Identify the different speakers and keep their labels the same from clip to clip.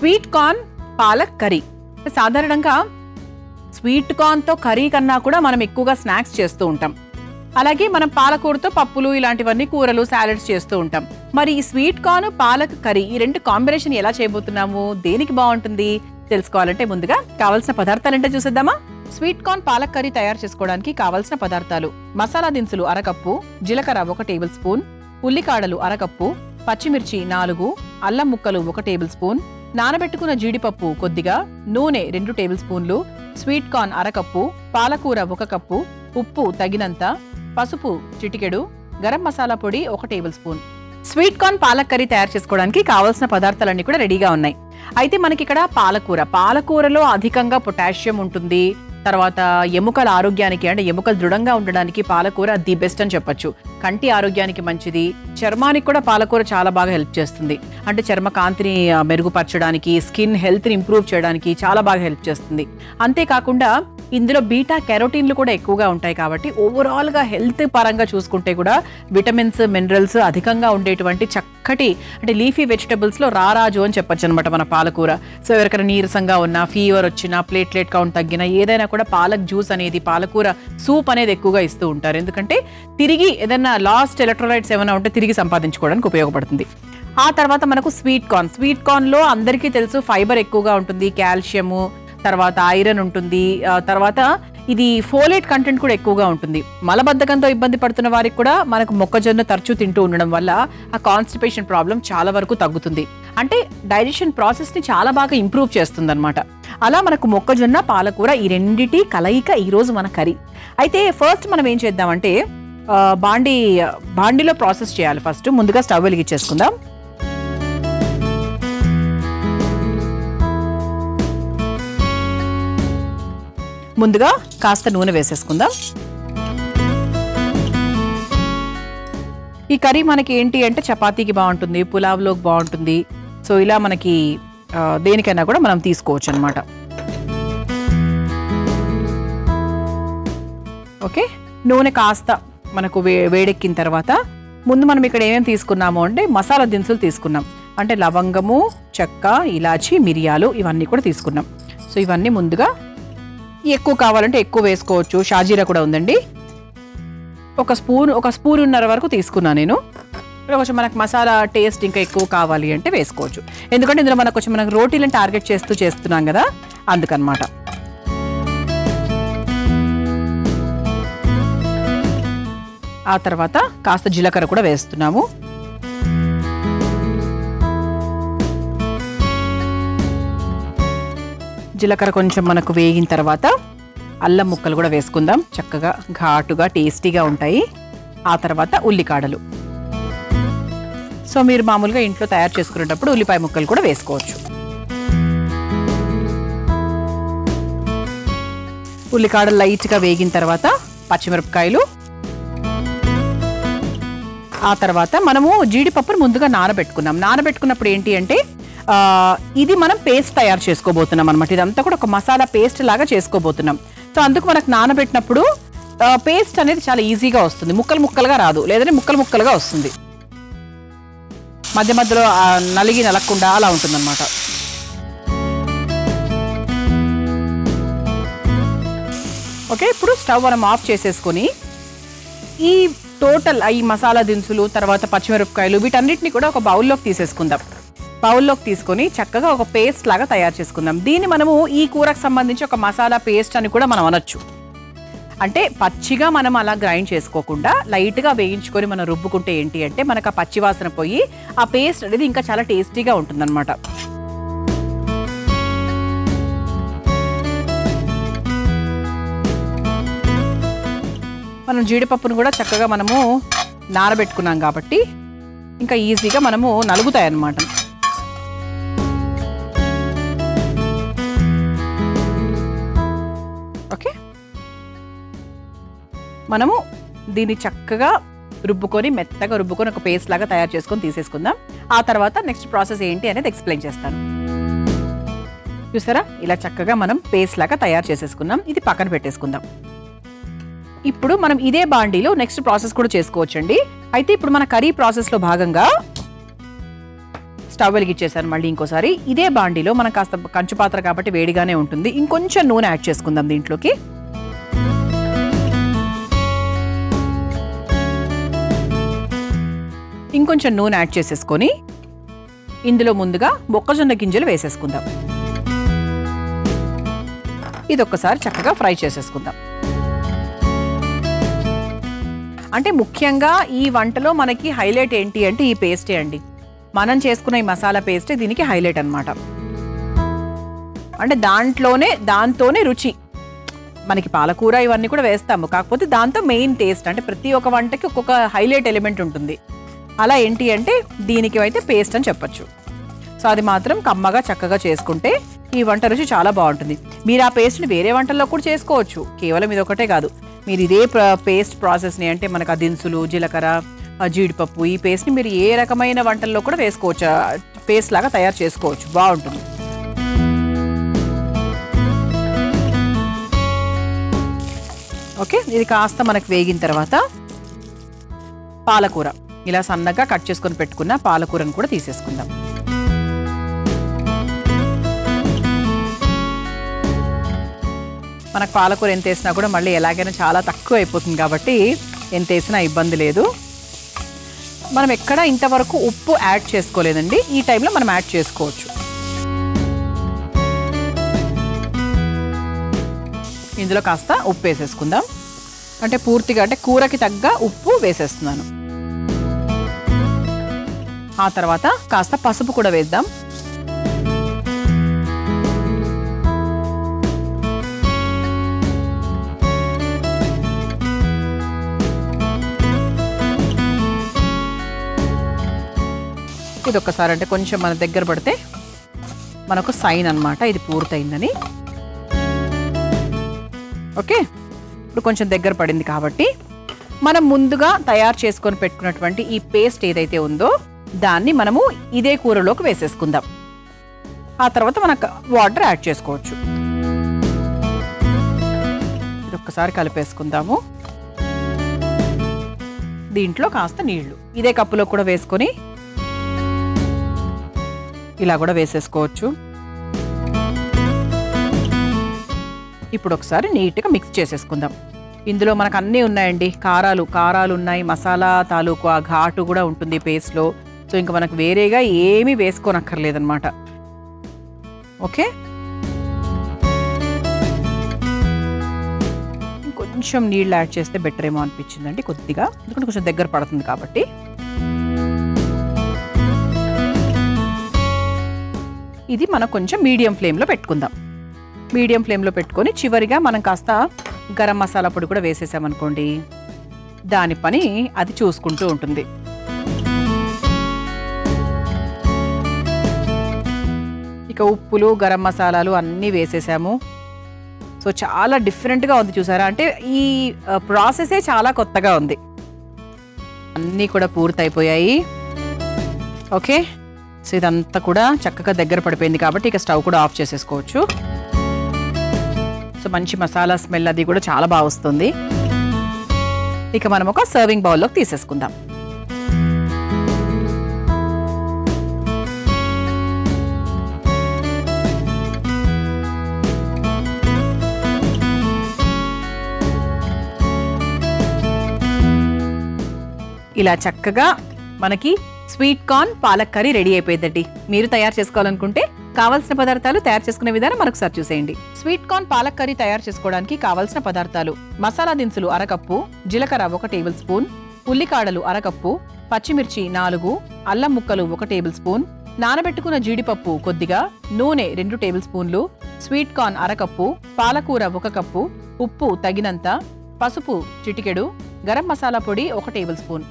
Speaker 1: Sweet corn palak curry. సాధారణంగా sweet కార్న్తో curry కన్నా కూడా మనం ఎక్కువగా స్నాక్స్ చేస్తూ ఉంటాం. అలాగే మనం పాలకూరతో పప్పులు ఇలాంటివన్నీ కూరలు సాలెడ్స్ చేస్తూ ఉంటాం. మరి ఈ స్వీట్ కార్న్ పాలక్ కర్రీ ఈ రెండు కాంబినేషన్ ఎలా చేయబోతున్నాము, దేనికి బాగుంటుంది తెలుసుకోవాలంటే ముందుగా కావాల్సిన పదార్థాలు ఏంటో చూసేద్దామా. స్వీట్ కార్న్ పాలక్ కర్రీ తయారు చేసుకోవడానికి కావాల్సిన పదార్థాలు: మసాలా దినుసులు 1 కప్పు, జీలకర్ర 1 టేబుల్ స్పూన్, ఉల్లికాడలు 1 కప్పు, పచ్చిమిర్చి 4, అల్లం ముక్కలు 1 టేబుల్ స్పూన్, నానబెట్టుకున్న జీడిపప్పు కొద్దిగా, నూనె 2 టేబుల్ స్పూన్లు, స్వీట్ కార్న్ 1 కప్పు, పాలకూర 1 కప్పు, ఉప్పు తగినంత, పసుపు చిటికెడు, గరం మసాలా పొడి 1 table spoon. Sweet corn palak curry తయారు చేసుకోవడానికి కావాల్సిన పదార్థాలన్నీ కూడా రెడీగా ఉన్నాయి. అయితే మనకి ఇక్కడ పాలకూరలో అధికంగా పొటాషియం ఉంటుంది. తర్వాత ఎముకల ఆరోగ్యానికి అంటే ఎముకలు దృఢంగా ఉండడానికి పాలకూర ది బెస్ట్ అని చెప్పొచ్చు. కంటి ఆరోగ్యానికి మంచిది. చర్మానికి కూడా పాలకూర చాలా బాగా హెల్ప్ చేస్తుంది. అంటే చర్మ కాంతిని మెరుగుపరచడానికి, స్కిన్ హెల్త్ని ఇంప్రూవ్ చేయడానికి చాలా బాగా హెల్ప్ చేస్తుంది. అంతేకాకుండా ఇందులో బీటా కెరోటిన్లు కూడా ఎక్కువగా ఉంటాయి కాబట్టి ఓవరాల్గా హెల్త్ పరంగా చూసుకుంటే కూడా విటమిన్స్, మినరల్స్ అధికంగా ఉండేటువంటి చక్కటి అంటే లీఫీ వెజిటబుల్స్లో రారాజు అని చెప్పొచ్చు అనమాట మన పాలకూర. సో ఎవరికైనా నీరసంగా ఉన్నా, ఫీవర్ వచ్చినా, ప్లేట్లెట్ కౌంట్ తగ్గినా, ఏదైనా కూడా పాలక్ జ్యూస్ అనేది, పాలకూర సూప్ అనేది ఎక్కువగా ఇస్తూ ఉంటారు. ఎందుకంటే తిరిగి ఏదైనా లాస్ట్ ఎలక్ట్రోలైట్స్ ఏమైనా ఉంటే తిరిగి సంపాదించుకోవడానికి ఉపయోగపడుతుంది. ఆ తర్వాత మనకు స్వీట్ కార్న్లో అందరికీ తెలుసు ఫైబర్ ఎక్కువగా ఉంటుంది, కాల్షియము, తర్వాత ఐరన్ ఉంటుంది, తర్వాత ఇది ఫోలేట్ కంటెంట్ కూడా ఎక్కువగా ఉంటుంది. మలబద్ధకంతో ఇబ్బంది పడుతున్న వారికి కూడా మనకు మొక్కజొన్న తరచూ తింటూ ఉండడం వల్ల ఆ కాన్స్టిపేషన్ ప్రాబ్లం చాలా వరకు తగ్గుతుంది. అంటే డైజెషన్ ప్రాసెస్ని చాలా బాగా ఇంప్రూవ్ చేస్తుంది అనమాట. అలా మనకు మొక్కజొన్న, పాలకూర ఈ రెండిటి కలయిక ఈరోజు మన కర్రీ. అయితే ఫస్ట్ మనం ఏం చేద్దామంటే బాండీలో ప్రాసెస్ చేయాలి. ఫస్ట్ ముందుగా స్టవ్ వెలిగించేసుకుందాం. ముందుగా కాస్త నూనె వేసేసుకుందాం. ఈ కర్రీ మనకి ఏంటి అంటే చపాతీకి బాగుంటుంది, పులావ్లోకి బాగుంటుంది. సో ఇలా మనకి దేనికైనా కూడా మనం తీసుకోవచ్చు అనమాట. ఓకే, నూనె కాస్త మనకు వేడెక్కిన తర్వాత ముందు మనం ఇక్కడ ఏమేమి తీసుకున్నాము అంటే మసాలా దినుసులు తీసుకున్నాం. అంటే లవంగము, చెక్క, ఇలాచి, మిరియాలు ఇవన్నీ కూడా తీసుకున్నాం. సో ఇవన్నీ ముందుగా ఎక్కువ కావాలంటే ఎక్కువ వేసుకోవచ్చు. షాజీరా కూడా ఉందండి, ఒక స్పూన్నర వరకు తీసుకున్నాను నేను. కొంచెం మనకు మసాలా టేస్ట్ ఇంకా ఎక్కువ కావాలి అంటే వేసుకోవచ్చు. ఎందుకంటే ఇందులో మనకు రోటీలను టార్గెట్ చేస్తున్నాం కదా, అందుకనమాట. ఆ తర్వాత కాస్త జీలకర్ర కూడా వేస్తున్నాము. జీలకర్ర కొంచెం మనకు వేగిన తర్వాత అల్లం ముక్కలు కూడా వేసుకుందాం. చక్కగా ఘాటుగా టేస్టీగా ఉంటాయి. ఆ తర్వాత ఉల్లికాడలు. సో మీరు మామూలుగా ఇంట్లో తయారు చేసుకునేటప్పుడు ఉల్లిపాయ ముక్కలు కూడా వేసుకోవచ్చు. ఉల్లికాడలు లైట్గా వేగిన తర్వాత పచ్చిమిరపకాయలు. ఆ తర్వాత మనము జీడిపప్పును ముందుగా నానబెట్టుకున్నప్పుడు ఏంటి అంటే ఇది మనం పేస్ట్ తయారు చేసుకోబోతున్నాం అనమాట. ఇదంతా కూడా ఒక మసాలా పేస్ట్ లాగా చేసుకోబోతున్నాం. సో అందుకు మనకు నానబెట్టినప్పుడు పేస్ట్ అనేది చాలా ఈజీగా వస్తుంది, ముక్కలుగా రాదు, లేదంటే ముక్కలుగా వస్తుంది. మధ్య మధ్యలో నలగకుండా అలా ఉంటుందన్నమాట. ఓకే, ఇప్పుడు స్టవ్ మనం ఆఫ్ చేసేసుకొని ఈ టోటల్ ఈ మసాలా దినుసులు, తర్వాత పచ్చిమిరపకాయలు వీటన్నిటిని కూడా ఒక బౌల్లోకి తీసేసుకుందాం. బౌల్లోకి తీసుకొని చక్కగా ఒక పేస్ట్ లాగా తయారు చేసుకుందాం. దీన్ని మనము ఈ కూరకు సంబంధించి ఒక మసాలా పేస్ట్ అని కూడా మనం అనొచ్చు. అంటే పచ్చిగా మనం అలా గ్రైండ్ చేసుకోకుండా లైట్గా వేయించుకొని మనం రుబ్బుకుంటే ఏంటి అంటే మనకు ఆ పచ్చి వాసన పోయి ఆ పేస్ట్ అనేది ఇంకా చాలా టేస్టీగా ఉంటుందన్నమాట. మనం జీడిపప్పును కూడా చక్కగా మనము నానబెట్టుకున్నాం కాబట్టి ఇంకా ఈజీగా మనము నలుగుతాయి అన్నమాట. ఓకే, మనము దీన్ని చక్కగా మెత్తగా రుబ్బుకొని ఒక పేస్ట్ లాగా తయారు చేసుకొని తీసేసుకుందాం. ఆ తర్వాత నెక్స్ట్ ప్రాసెస్ ఏంటి అనేది ఎక్స్ప్లెయిన్ చేస్తాను. చూసారా, ఇలా చక్కగా మనం పేస్ట్ లాగా తయారు చేసేసుకున్నాం. ఇది పక్కన పెట్టేసుకుందాం. ఇప్పుడు మనం ఇదే బాండీలో నెక్స్ట్ ప్రాసెస్ కూడా చేసుకోవచ్చండి. అయితే ఇప్పుడు మన కర్రీ ప్రాసెస్లో భాగంగా స్టవ్ వెలిగించేసాను మళ్ళీ ఇంకోసారి. ఇదే బాండీలో మనం కాస్త కంచు పాత్ర కాబట్టి వేడిగానే ఉంటుంది, ఇంకొంచెం నూనె యాడ్ చేసుకుందాం దీంట్లోకి. ఇంకొంచెం నూనె యాడ్ చేసేసుకొని ఇందులో ముందుగా మొక్కజొన్న గింజలు వేసేసుకుందాం. ఇది ఒక్కసారి చక్కగా ఫ్రై చేసేసుకుందాం. అంటే ముఖ్యంగా ఈ వంటలో మనకి హైలైట్ ఏంటి అంటే ఈ పేస్టే అండి. మనం చేసుకున్న ఈ మసాలా పేస్టే దీనికి హైలైట్ అన్నమాట. అంటే దాంతోనే రుచి. మనకి పాలకూర ఇవన్నీ కూడా వేస్తాము, కాకపోతే దాంతో మెయిన్ టేస్ట్. అంటే ప్రతి ఒక్క వంటకి ఒక్కొక్క హైలైట్ ఎలిమెంట్ ఉంటుంది. అలా ఏంటి అంటే దీనికి అయితే పేస్ట్ అని చెప్పచ్చు. సో అది మాత్రం కమ్మగా చక్కగా చేసుకుంటే ఈ వంట రుచి చాలా బాగుంటుంది. మీరు ఆ పేస్ట్ని వేరే వంటల్లో కూడా చేసుకోవచ్చు, కేవలం ఇది ఒకటే కాదు. మీరు ఇదే పేస్ట్ ప్రాసెస్ని అంటే మనకు ఆ దినుసులు, జీలకర్ర, జీడిపప్పు, ఈ పేస్ట్ని మీరు ఏ రకమైన వంటల్లో కూడా వేసుకోవచ్చు, పేస్ట్ లాగా తయారు చేసుకోవచ్చు, బాగుంటుంది. ఓకే, ఇది కాస్త మనకు వేగిన తర్వాత పాలకూర ఇలా సన్నగా కట్ చేసుకొని పెట్టుకున్న పాలకూరను కూడా తీసేసుకుందాం. మనకు పాలకూర ఎంత వేసినా కూడా మళ్ళీ ఎలాగైనా చాలా తక్కువ అయిపోతుంది కాబట్టి ఎంత వేసినా ఇబ్బంది లేదు. మనం ఎక్కడ ఇంతవరకు ఉప్పు యాడ్ చేసుకోలేదండి, ఈ టైంలో మనం యాడ్ చేసుకోవచ్చు. ఇందులో కాస్త ఉప్పు వేసేసుకుందాం. అంటే పూర్తిగా అంటే కూరకి తగ్గ ఉప్పు వేసేస్తున్నాను. ఆ తర్వాత కాస్త పసుపు కూడా వేద్దాం. ఇది ఒక్కసారి అంటే కొంచెం మన దగ్గర పడితే మనకు సైన్ అన్నమాట ఇది పూర్తయిందని. ఓకే, ఇప్పుడు కొంచెం దగ్గర పడింది కాబట్టి మనం ముందుగా తయారు చేసుకొని పెట్టుకున్నటువంటి ఈ పేస్ట్ ఏదైతే ఉందో దాన్ని మనము ఇదే కూరలోకి వేసేసుకుందాం. ఆ తర్వాత మనకు వాటర్ యాడ్ చేసుకోవచ్చు. ఇది ఒక్కసారి కలిపేసుకుందాము. దీంట్లో కాస్త నీళ్లు ఇదే కప్పులో కూడా వేసుకొని ఇలా కూడా వేసేసుకోవచ్చు. ఇప్పుడు ఒకసారి నీట్గా మిక్స్ చేసేసుకుందాం. ఇందులో మనకు అన్నీ ఉన్నాయండి, కారాలు ఉన్నాయి, మసాలా తాలూకు ఆ ఘాటు కూడా ఉంటుంది పేస్ట్లో. సో ఇంకా మనకు వేరేగా ఏమీ వేసుకోనక్కర్లేదన్నమాట. ఓకే, ఇంకొంచెం నీళ్ళు యాడ్ చేస్తే బెటర్ ఏమో అనిపించిందండి కొద్దిగా, ఎందుకంటే కొంచెం దగ్గర పడుతుంది కాబట్టి. ఇది మనం కొంచెం మీడియం ఫ్లేమ్లో పెట్టుకుందాం. మీడియం ఫ్లేమ్లో పెట్టుకొని చివరిగా మనం కాస్త గరం మసాలా పొడి కూడా వేసేసామనుకోండి, దాని పని అది చూసుకుంటూ ఉంటుంది. ఇక ఉప్పులు, గరం మసాలాలు అన్నీ వేసేసాము. సో చాలా డిఫరెంట్గా ఉంది చూసారా, అంటే ఈ ప్రాసెసే చాలా కొత్తగా ఉంది. అన్నీ కూడా పూర్తయిపోయాయి. ఓకే, సో ఇదంతా కూడా చక్కగా దగ్గర పడిపోయింది కాబట్టి ఇక స్టవ్ కూడా ఆఫ్ చేసేసుకోవచ్చు. సో మంచి మసాలా స్మెల్ అది కూడా చాలా బాగా వస్తుంది. ఇక మనం ఒక సర్వింగ్ బౌల్లోకి తీసేసుకుందాం. ఇలా చక్కగా మనకి sweet corn palak curry ready అయిపోయిందండి. మీరు తయారు చేసుకోవాలనుకుంటే కావాల్సిన పదార్థాలు తయారు చేసుకునే విధానం మరొకసారి చూసేయండి. స్వీట్ కార్న్ పాలక్ కర్రీ తయారు చేసుకోవడానికి కావాల్సిన పదార్థాలు: మసాలా దినుసులు అరకప్పు, జీలకర్ర 1 టేబుల్ స్పూన్, ఉల్లికాడలు అరకప్పు, పచ్చిమిర్చి 4, అల్లం ముక్కలు 1 టేబుల్ స్పూన్, నానబెట్టుకున్న జీడిపప్పు కొద్దిగా, నూనె 2 టేబుల్ స్పూన్లు, స్వీట్ కార్న్ అరకప్పు, పాలకూర 1 కప్పు, ఉప్పు తగినంత, పసుపు చిటికెడు, గరం మసాలా పొడి 1 table spoon.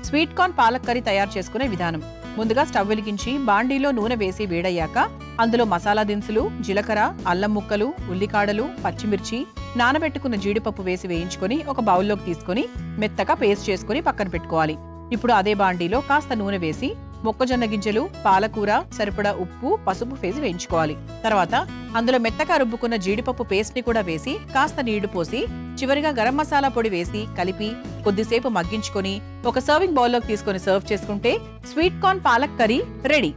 Speaker 1: Sweet corn palak curry తయారు చేసుకునే విధానం: ముందుగా స్టవ్ వెలిగించి బాండీలో నూనె వేసి వేడయ్యాక అందులో మసాలా దినుసులు, జీలకర్ర, అల్లం ముక్కలు, ఉల్లికాడలు, పచ్చిమిర్చి, నానబెట్టుకున్న జీడిపప్పు వేసి వేయించుకొని ఒక బౌల్లోకి తీసుకొని మెత్తగా పేస్ట్ చేసుకుని పక్కన పెట్టుకోవాలి. ఇప్పుడు అదే బాండీలో కాస్త నూనె వేసి మొక్కజొన్న గింజలు, పాలకూర, సరిపడా ఉప్పు, పసుపు వేసి వేయించుకోవాలి. తర్వాత అందులో మెత్తగా రుబ్బుకున్న జీడిపప్పు పేస్ట్ ని కూడా వేసి కాస్త నీళ్లు పోసి చివరిగా గరం మసాలా పొడి వేసి కలిపి కొద్దిసేపు మగ్గించుకొని ఒక సర్వింగ్ బౌల్లోకి తీసుకొని సర్వ్ చేసుకుంటే sweet corn palak curry ready.